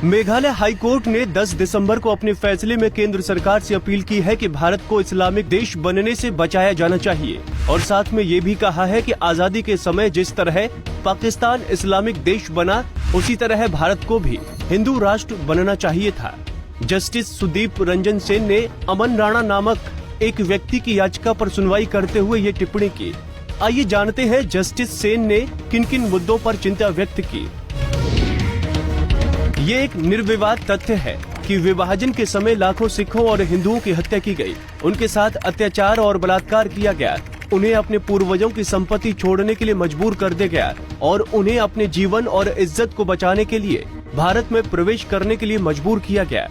Meghalaya high court ने 10 दिसंबर को अपने फैसले में केंद्र सरकार से अपील की है कि भारत को इस्लामिक देश बनने से बचाया जाना चाहिए और साथ में ये भी कहा है कि आजादी के समय जिस तरह पाकिस्तान इस्लामिक देश बना, उसी तरह भारत को भी हिंदू राष्ट्र बनना चाहिए था। जस्टिस सुदीप रंजन सेन ने अमन राणा नामक एक व्यक्ति की याचिका पर सुनवाई करते हुए ये टिप्पणी की। आइए जानते हैं जस्टिस सेन ने किन किन मुद्दों पर चिंता व्यक्त की। ये एक निर्विवाद तथ्य है कि विभाजन के समय लाखों सिखों और हिंदुओं की हत्या की गई, उनके साथ अत्याचार और बलात्कार किया गया, उन्हें अपने पूर्वजों की संपत्ति छोड़ने के लिए मजबूर कर दिया गया और उन्हें अपने जीवन और इज्जत को बचाने के लिए भारत में प्रवेश करने के लिए मजबूर किया गया।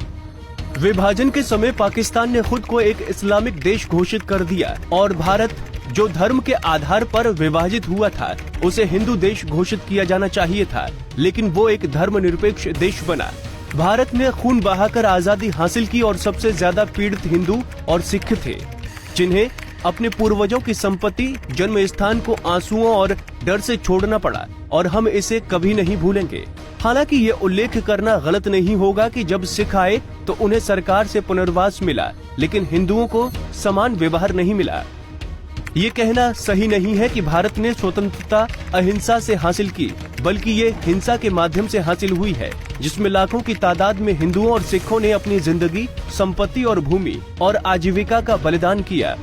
विभाजन के समय पाकिस्तान ने खुद को एक इस्लामिक देश घोषित कर दिया और भारत, जो धर्म के आधार पर विभाजित हुआ था, उसे हिंदू देश घोषित किया जाना चाहिए था, लेकिन वो एक धर्मनिरपेक्ष देश बना। भारत ने खून बहाकर आजादी हासिल की और सबसे ज्यादा पीड़ित हिंदू और सिख थे, जिन्हें अपने पूर्वजों की संपत्ति, जन्म स्थान को आंसुओं और डर से छोड़ना पड़ा और हम इसे कभी नहीं भूलेंगे। हालांकि ये उल्लेख करना गलत नहीं होगा कि जब सिख आए तो उन्हें सरकार से पुनर्वास मिला, लेकिन हिंदुओं को समान व्यवहार नहीं मिला। ये कहना सही नहीं है कि भारत ने स्वतंत्रता अहिंसा से हासिल की, बल्कि ये हिंसा के माध्यम से हासिल हुई है, जिसमें लाखों की तादाद में हिंदुओं और सिखों ने अपनी जिंदगी, संपत्ति और भूमि और आजीविका का बलिदान किया।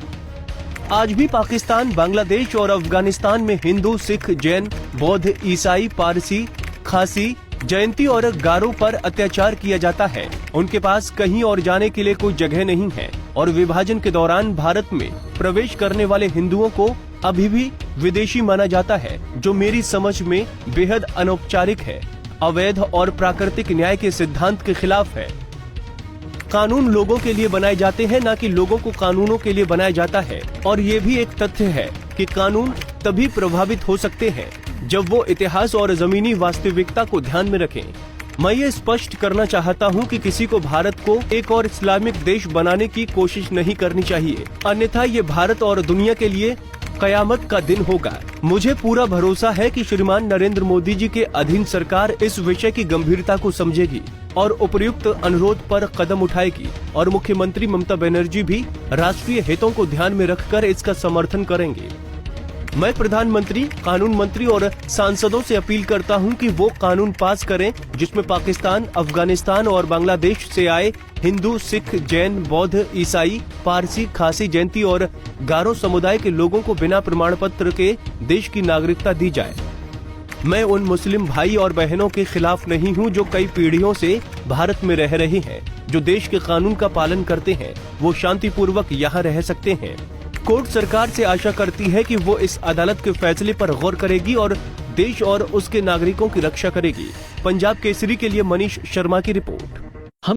आज भी पाकिस्तान, बांग्लादेश और अफगानिस्तान में हिंदू, सिख, जैन, बौद्ध, ईसाई, पारसी, खासी, जयंती और गारो पर अत्याचार किया जाता है। उनके पास कहीं और जाने के लिए कोई जगह नहीं है और विभाजन के दौरान भारत में प्रवेश करने वाले हिंदुओं को अभी भी विदेशी माना जाता है, जो मेरी समझ में बेहद अनौपचारिक है, अवैध और प्राकृतिक न्याय के सिद्धांत के खिलाफ है। कानून लोगों के लिए बनाए जाते हैं, न कि लोगों को कानूनों के लिए बनाया जाता है। और ये भी एक तथ्य है कि कानून तभी प्रभावित हो सकते हैं जब वो इतिहास और जमीनी वास्तविकता को ध्यान में रखें। मैं ये स्पष्ट करना चाहता हूँ कि किसी को भारत को एक और इस्लामिक देश बनाने की कोशिश नहीं करनी चाहिए, अन्यथा ये भारत और दुनिया के लिए कयामत का दिन होगा। मुझे पूरा भरोसा है कि श्रीमान नरेंद्र मोदी जी के अधीन सरकार इस विषय की गंभीरता को समझेगी और उपयुक्त अनुरोध पर कदम उठाएगी और मुख्यमंत्री ममता बनर्जी भी राष्ट्रीय हितों को ध्यान में रखकर इसका समर्थन करेंगे। मैं प्रधानमंत्री, कानून मंत्री और सांसदों से अपील करता हूं कि वो कानून पास करें जिसमें पाकिस्तान, अफगानिस्तान और बांग्लादेश से आए हिंदू, सिख, जैन, बौद्ध, ईसाई, पारसी, खासी, जयंती और गारो समुदाय के लोगों को बिना प्रमाण पत्र के देश की नागरिकता दी जाए। मैं उन मुस्लिम भाई और बहनों के खिलाफ नहीं हूं जो कई पीढ़ियों से भारत में रह रहे हैं, जो देश के कानून का पालन करते हैं, वो शांतिपूर्वक यहाँ रह सकते हैं। कोर्ट सरकार से आशा करती है कि वो इस अदालत के फैसले पर गौर करेगी और देश और उसके नागरिकों की रक्षा करेगी। पंजाब केसरी के लिए मनीष शर्मा की रिपोर्ट।